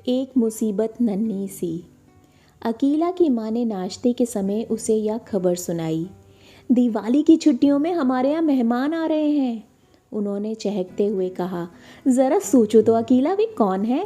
एक मुसीबत नन्ही सी। अकीला की माँ ने नाश्ते के समय उसे यह खबर सुनाई। दिवाली की छुट्टियों में हमारे यहाँ मेहमान आ रहे हैं। उन्होंने चहकते हुए कहा। ज़रा सोचो तो अकीला, वे कौन है?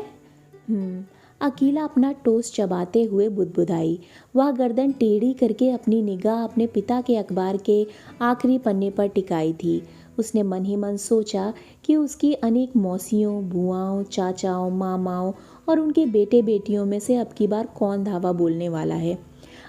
अकीला अपना टोस्ट चबाते हुए बुदबुदाई। वह गर्दन टेढ़ी करके अपनी निगाह अपने पिता के अखबार के आखिरी पन्ने पर टिकाई थी। उसने मन ही मन सोचा कि उसकी अनेक मौसियों, बुआओं, चाचाओं, मामाओं और उनके बेटे बेटियों में से अब की बार कौन धावा बोलने वाला है।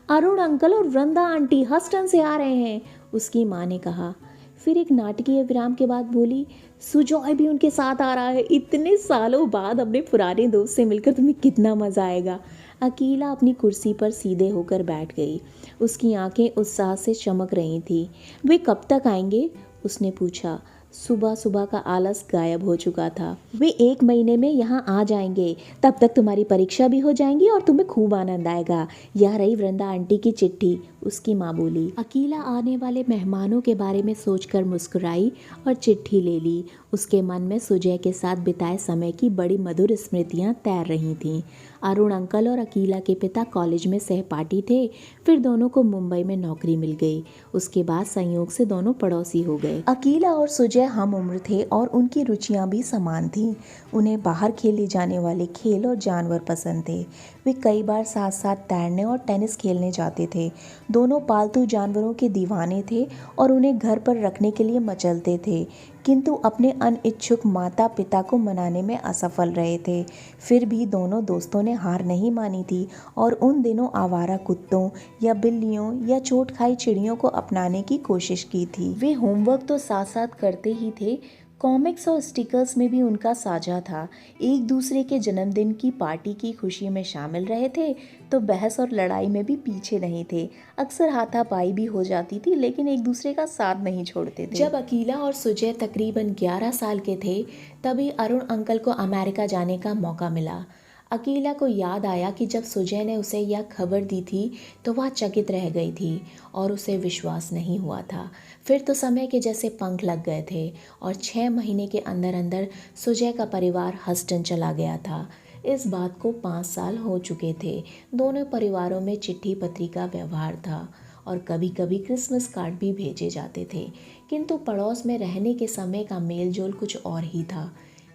अरुण अंकल और वृंदा आंटी हस्टन से आ रहे हैं, उसकी माँ ने कहा। फिर एक नाटकीय विराम के बाद बोली, सुजॉय भी उनके साथ आ रहा है। इतने सालों बाद अपने पुराने दोस्त से मिलकर तुम्हें कितना मज़ा आएगा। अकीला अपनी कुर्सी पर सीधे होकर बैठ गई। उसकी आंखें उत्साह से चमक रही थीं। वे कब तक आएंगे? उसने पूछा। सुबह सुबह का आलस गायब हो चुका था। वे 1 महीने में यहाँ आ जाएंगे। तब तक तुम्हारी परीक्षा भी हो जाएंगी और तुम्हें खूब आनंद आएगा। यह रही वृंदा आंटी की चिट्ठी, उसकी माँ बोली। अकीला आने वाले मेहमानों के बारे में सोचकर मुस्कुराई और चिट्ठी ले ली। उसके मन में सुजय के साथ बिताए समय की बड़ी मधुर स्मृतियाँ तैर रही थीं। अरुण अंकल और अकीला के पिता कॉलेज में सहपाठी थे। फिर दोनों को मुंबई में नौकरी मिल गई। उसके बाद संयोग से दोनों पड़ोसी हो गए। अकीला और सुजय हम उम्र थे और उनकी रुचियां भी समान थीं। उन्हें बाहर खेले जाने वाले खेल और जानवर पसंद थे। वे कई बार साथ साथ तैरने और टेनिस खेलने जाते थे। दोनों पालतू जानवरों के दीवाने थे और उन्हें घर पर रखने के लिए मचलते थे, किंतु अपने अनिच्छुक माता पिता को मनाने में असफल रहे थे। फिर भी दोनों दोस्तों ने हार नहीं मानी थी और उन दिनों आवारा कुत्तों या बिल्लियों या चोट खाई चिड़ियों को अपनाने की कोशिश की थी। वे होमवर्क तो साथ साथ करते ही थे, कॉमिक्स और स्टिकर्स में भी उनका साझा था। एक दूसरे के जन्मदिन की पार्टी की खुशी में शामिल रहे थे तो बहस और लड़ाई में भी पीछे नहीं थे। अक्सर हाथापाई भी हो जाती थी, लेकिन एक दूसरे का साथ नहीं छोड़ते थे। जब अकीला और सुजय तकरीबन 11 साल के थे तभी अरुण अंकल को अमेरिका जाने का मौका मिला। अकीला को याद आया कि जब सुजय ने उसे यह खबर दी थी तो वह चकित रह गई थी और उसे विश्वास नहीं हुआ था। फिर तो समय के जैसे पंख लग गए थे और 6 महीने के अंदर अंदर सुजय का परिवार हस्टन चला गया था। इस बात को 5 साल हो चुके थे। दोनों परिवारों में चिट्ठी पत्री का व्यवहार था और कभी कभी क्रिसमस कार्ड भी भेजे जाते थे, किंतु पड़ोस में रहने के समय का मेल जोल कुछ और ही था।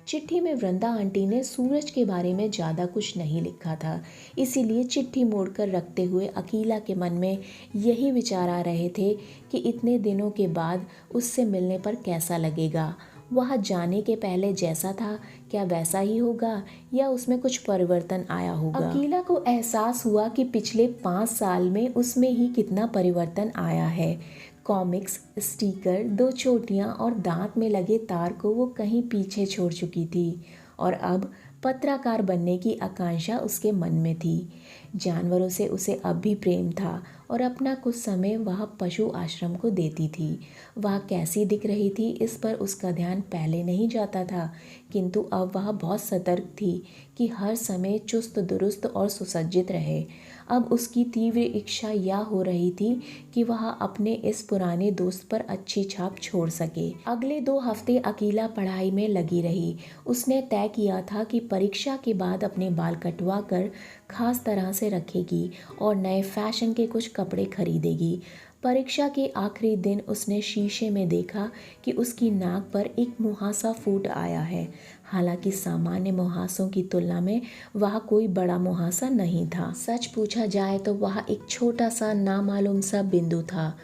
चिट्ठी में वृंदा आंटी ने सूरज के बारे में ज़्यादा कुछ नहीं लिखा था, इसीलिए चिट्ठी मोड़कर रखते हुए अकीला के मन में यही विचार आ रहे थे कि इतने दिनों के बाद उससे मिलने पर कैसा लगेगा। वह जाने के पहले जैसा था क्या वैसा ही होगा या उसमें कुछ परिवर्तन आया होगा। अकीला को एहसास हुआ कि पिछले 5 साल में उसमें ही कितना परिवर्तन आया है। कॉमिक्स, स्टिकर, 2 चोटियाँ और दांत में लगे तार को वो कहीं पीछे छोड़ चुकी थी और अब पत्रकार बनने की आकांक्षा उसके मन में थी। जानवरों से उसे अब भी प्रेम था और अपना कुछ समय वह पशु आश्रम को देती थी। वह कैसी दिख रही थी इस पर उसका ध्यान पहले नहीं जाता था, किंतु अब वह बहुत सतर्क थी कि हर समय चुस्त दुरुस्त और सुसज्जित रहे। अब उसकी तीव्र इच्छा यह हो रही थी कि वह अपने इस पुराने दोस्त पर अच्छी छाप छोड़ सके। अगले 2 हफ्ते अकीला पढ़ाई में लगी रही। उसने तय किया था कि परीक्षा के बाद अपने बाल कटवा कर खास तरह से रखेगी और नए फैशन के कुछ कपड़े खरीदेगी। परीक्षा के आखिरी दिन उसने शीशे में देखा कि उसकी नाक पर एक मुहासा फूट आया है। हालांकि सामान्य मुहासों की तुलना में वह कोई बड़ा मुहासा नहीं था। सच पूछा जाए तो वह एक छोटा सा नामालूम सा बिंदु था,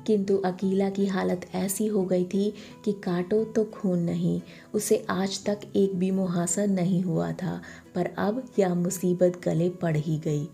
किंतु अकीला की हालत ऐसी हो गई थी कि काटो तो खून नहीं। उसे आज तक एक भी मुहासा नहीं हुआ था, पर अब यह मुसीबत गले पड़ ही गई।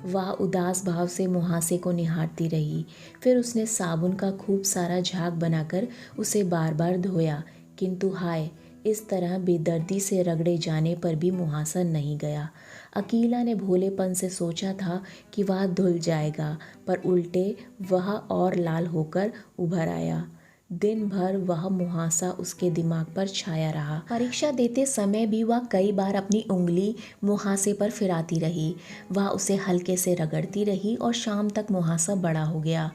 वह उदास भाव से मुहासे को निहारती रही। फिर उसने साबुन का खूब सारा झाग बनाकर उसे बार बार धोया, किंतु हाय, इस तरह बेदर्दी से रगड़े जाने पर भी मुहासा नहीं गया। अकीला ने भोलेपन से सोचा था कि वह धुल जाएगा, पर उल्टे वह और लाल होकर उभर आया। दिन भर वह मुहासा उसके दिमाग पर छाया रहा। परीक्षा देते समय भी वह कई बार अपनी उंगली मुहासे पर फिराती रही। वह उसे हल्के से रगड़ती रही और शाम तक मुहासा बड़ा हो गया।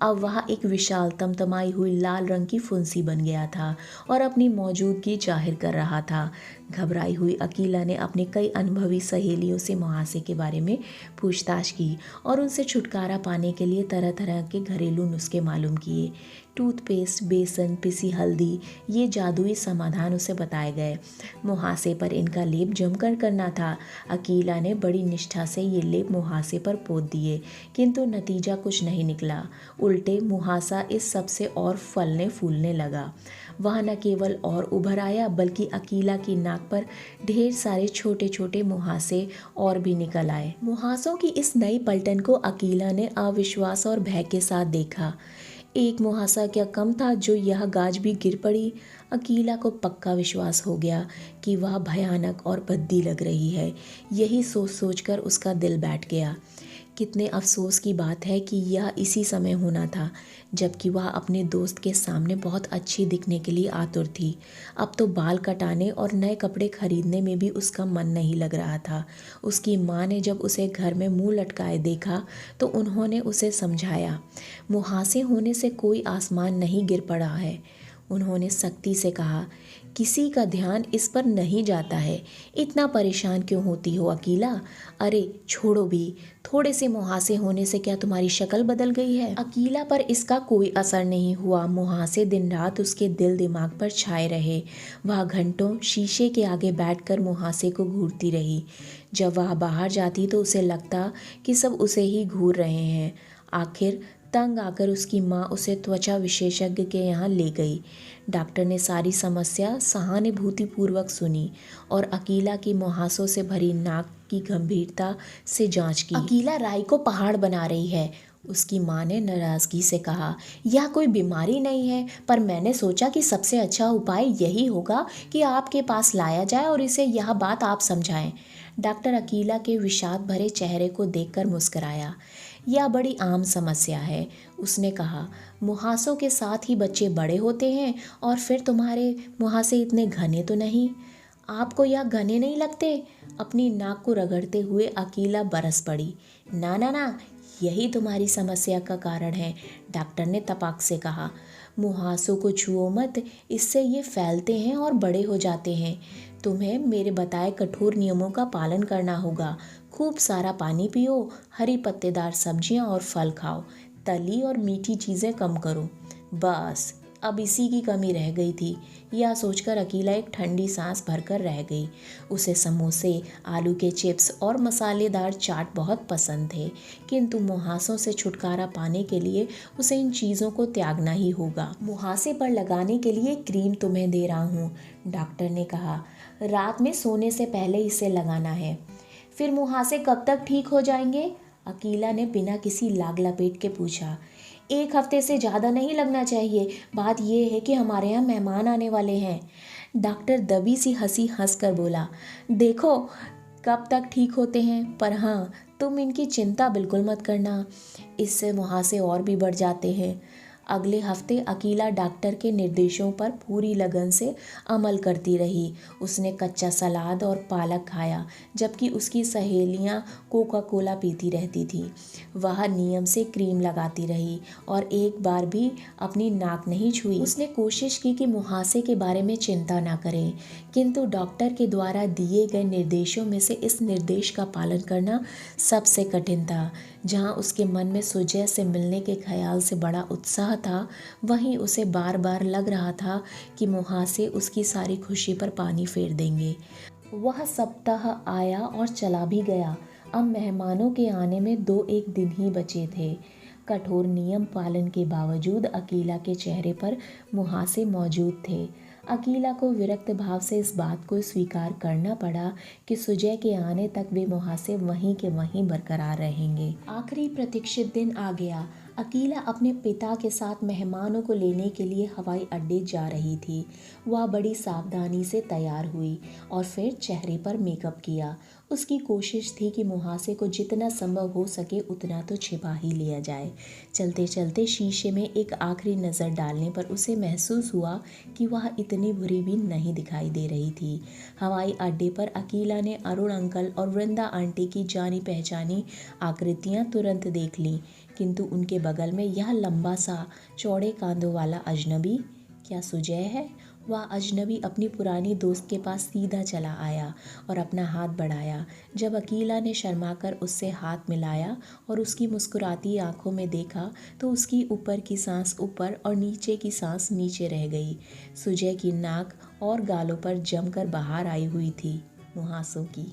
अब वह एक विशाल तमतमाई हुई लाल रंग की फुंसी बन गया था और अपनी मौजूदगी जाहिर कर रहा था। घबराई हुई अकीला ने अपने कई अनुभवी सहेलियों से मुहासे के बारे में पूछताछ की और उनसे छुटकारा पाने के लिए तरह तरह के घरेलू नुस्खे मालूम किए। टूथपेस्ट, बेसन, पिसी हल्दी, ये जादुई समाधान उसे बताए गए। मुहासे पर इनका लेप जमकर करना था। अकीला ने बड़ी निष्ठा से ये लेप मुहासे पर पोत दिए, किंतु नतीजा कुछ नहीं निकला। उल्टे मुहासा इस सब से और फलने फूलने लगा। वह न केवल और उभर आया, बल्कि अकीला की नाक पर ढेर सारे छोटे छोटे मुहासे और भी निकल आए। मुहासों की इस नई पलटन को अकीला ने अविश्वास और भय के साथ देखा। एक मुहासा क्या कम था जो यह गाज भी गिर पड़ी। अकीला को पक्का विश्वास हो गया कि वह भयानक और भद्दी लग रही है। यही सोच सोचकर उसका दिल बैठ गया। कितने अफसोस की बात है कि यह इसी समय होना था जबकि वह अपने दोस्त के सामने बहुत अच्छी दिखने के लिए आतुर थी। अब तो बाल कटाने और नए कपड़े खरीदने में भी उसका मन नहीं लग रहा था। उसकी माँ ने जब उसे घर में मुंह लटकाए देखा तो उन्होंने उसे समझाया, मुहासे होने से कोई आसमान नहीं गिर पड़ा है। उन्होंने सख्ती से कहा, किसी का ध्यान इस पर नहीं जाता है, इतना परेशान क्यों होती हो अकीला? अरे छोड़ो भी, थोड़े से मुहासे होने से क्या तुम्हारी शक्ल बदल गई है? अकीला पर इसका कोई असर नहीं हुआ। मुहासे दिन रात उसके दिल दिमाग पर छाए रहे। वह घंटों शीशे के आगे बैठकर मुहासे को घूरती रही। जब वह बाहर जाती तो उसे लगता कि सब उसे ही घूर रहे हैं। आखिर तंग आकर उसकी माँ उसे त्वचा विशेषज्ञ के यहाँ ले गई। डॉक्टर ने सारी समस्या सहानुभूतिपूर्वक सुनी और अकीला की मुहासों से भरी नाक की गंभीरता से जांच की। अकीला राई को पहाड़ बना रही है, उसकी माँ ने नाराजगी से कहा। यह कोई बीमारी नहीं है, पर मैंने सोचा कि सबसे अच्छा उपाय यही होगा कि आपके पास लाया जाए और इसे यह बात आप समझाएं। डॉक्टर अकीला के विषाद भरे चेहरे को देखकर मुस्कुराया। यह बड़ी आम समस्या है, उसने कहा। मुहासों के साथ ही बच्चे बड़े होते हैं और फिर तुम्हारे मुहासे इतने घने तो नहीं। आपको यह घने नहीं लगते? अपनी नाक को रगड़ते हुए अकीला बरस पड़ी। ना ना ना, यही तुम्हारी समस्या का कारण है, डॉक्टर ने तपाक से कहा। मुहासों को छुओ मत, इससे ये फैलते हैं और बड़े हो जाते हैं। तुम्हें मेरे बताए कठोर नियमों का पालन करना होगा। खूब सारा पानी पियो, हरी पत्तेदार सब्जियां और फल खाओ, तली और मीठी चीज़ें कम करो। बस अब इसी की कमी रह गई थी। यह सोचकर अकीला एक ठंडी सांस भरकर रह गई। उसे समोसे, आलू के चिप्स और मसालेदार चाट बहुत पसंद थे, किंतु मुहासों से छुटकारा पाने के लिए उसे इन चीज़ों को त्यागना ही होगा। मुहासे पर लगाने के लिए क्रीम तुम्हें दे रहा हूँ, डॉक्टर ने कहा। रात में सोने से पहले इसे लगाना है। फिर मुहासे कब तक ठीक हो जाएंगे? अकीला ने बिना किसी लाग लपेट के पूछा। 1 हफ्ते से ज़्यादा नहीं लगना चाहिए। बात यह है कि हमारे यहाँ मेहमान आने वाले हैं। डॉक्टर दबी सी हंसी हंसकर बोला, देखो कब तक ठीक होते हैं, पर हाँ तुम इनकी चिंता बिल्कुल मत करना, इससे मुहासे और भी बढ़ जाते हैं। अगले हफ्ते अकीला डॉक्टर के निर्देशों पर पूरी लगन से अमल करती रही। उसने कच्चा सलाद और पालक खाया, जबकि उसकी सहेलियां कोका कोला पीती रहती थी। वह नियम से क्रीम लगाती रही और एक बार भी अपनी नाक नहीं छुई। उसने कोशिश की कि मुहासे के बारे में चिंता ना करें, किंतु डॉक्टर के द्वारा दिए गए निर्देशों में से इस निर्देश का पालन करना सबसे कठिन था। जहाँ उसके मन में सुजय से मिलने के ख्याल से बड़ा उत्साह था, वहीं उसे बार बार लग रहा था कि मुहासे उसकी सारी खुशी पर पानी फेर देंगे। वह सप्ताह आया और चला भी गया। अब मेहमानों के आने में 2-1 दिन ही बचे थे। कठोर नियम पालन के बावजूद अकीला के चेहरे पर मुहासे मौजूद थे। अकीला को विरक्त भाव से इस बात को स्वीकार करना पड़ा कि सुजय के आने तक वे मुहासे वहीं के वहीं बरकरार रहेंगे। आखिरी प्रतीक्षित दिन आ गया। अकीला अपने पिता के साथ मेहमानों को लेने के लिए हवाई अड्डे जा रही थी। वह बड़ी सावधानी से तैयार हुई और फिर चेहरे पर मेकअप किया। उसकी कोशिश थी कि मुहासे को जितना संभव हो सके उतना तो छिपा ही लिया जाए। चलते चलते शीशे में एक आखिरी नज़र डालने पर उसे महसूस हुआ कि वह इतनी बुरी भी नहीं दिखाई दे रही थी। हवाई अड्डे पर अकीला ने अरुण अंकल और वृंदा आंटी की जानी पहचानी आकृतियां तुरंत देख लीं, किंतु उनके बगल में यह लंबा सा चौड़े कांधों वाला अजनबी क्या सुजय है? वह अजनबी अपनी पुरानी दोस्त के पास सीधा चला आया और अपना हाथ बढ़ाया। जब अकीला ने शर्माकर उससे हाथ मिलाया और उसकी मुस्कुराती आंखों में देखा तो उसकी ऊपर की सांस ऊपर और नीचे की सांस नीचे रह गई। सुजय की नाक और गालों पर जमकर बहार आई हुई थी मुहासों की।